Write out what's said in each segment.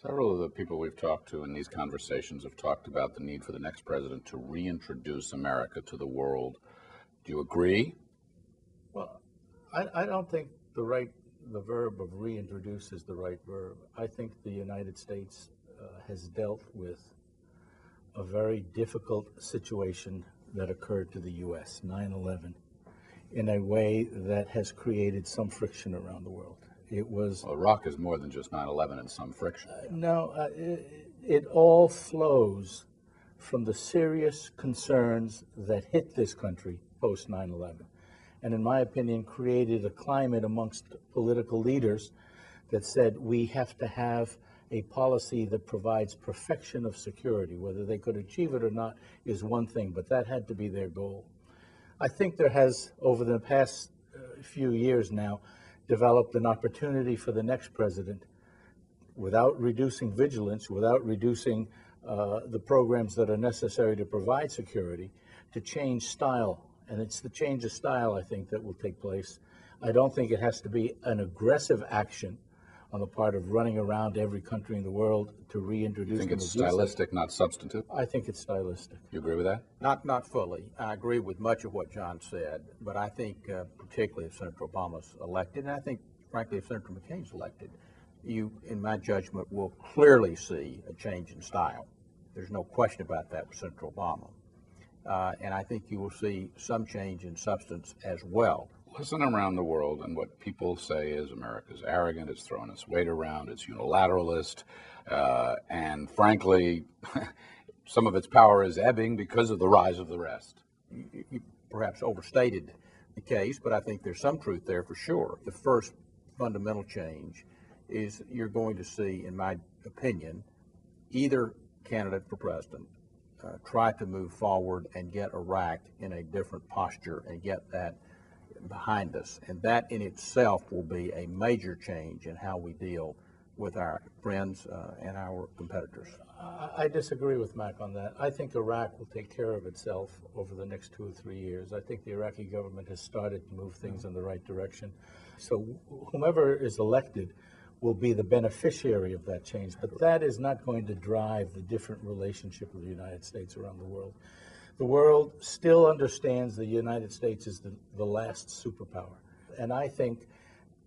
Several of the people we've talked to in these conversations have talked about the need for the next president to reintroduce America to the world. Do you agree? Well, I don't think the verb of reintroduce is the right verb. I think the United States has dealt with a very difficult situation that occurred to the U.S., 9/11, in a way that has created some friction around the world. It was Well, Iraq is more than just 9/11 and some friction. it all flows from the serious concerns that hit this country post 9/11, and in my opinion created a climate amongst political leaders that said we have to have a policy that provides perfection of security. Whether they could achieve it or not is one thing, but that had to be their goal. I think there has, over the past few years now, developed an opportunity for the next president, without reducing vigilance, without reducing the programs that are necessary to provide security, to change style. And it's the change of style, I think, that will take place. I don't think it has to be an aggressive action on the part of running around every country in the world to reintroduce. You think it's stylistic, not substantive? I think it's stylistic. You agree with that? Not fully. I agree with much of what John said, but I think particularly if Senator Obama's elected, and I think, frankly, if Senator McCain's elected, you, in my judgment, will clearly see a change in style. There's no question about that with Senator Obama. And I think you will see some change in substance as well. Listen around the world, and what people say is America's arrogant, it's throwing its weight around, it's unilateralist, and frankly, some of its power is ebbing because of the rise of the rest. You perhaps overstated the case, but I think there's some truth there for sure. The first fundamental change is you're going to see, in my opinion, either candidate for president try to move forward and get Iraq in a different posture and get that behind us. And that in itself will be a major change in how we deal with our friends and our competitors. I disagree with Mack on that. I think Iraq will take care of itself over the next 2 or 3 years. I think the Iraqi government has started to move things in the right direction. So whomever is elected will be the beneficiary of that change, but that is not going to drive the different relationship of the United States around the world. The world still understands the United States is the last superpower. And I think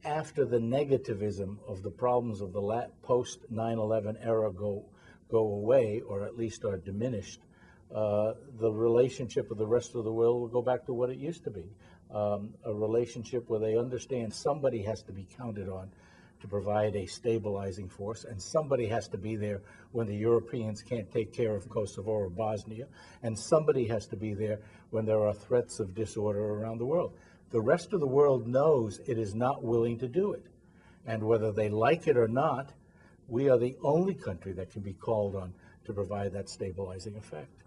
after the negativism of the problems of the post 9/11 era go away, or at least are diminished, the relationship with the rest of the world will go back to what it used to be. A relationship where they understand somebody has to be counted on to provide a stabilizing force, and somebody has to be there when the Europeans can't take care of Kosovo or Bosnia, and somebody has to be there when there are threats of disorder around the world. The rest of the world knows it is not willing to do it, and whether they like it or not, we are the only country that can be called on to provide that stabilizing effect.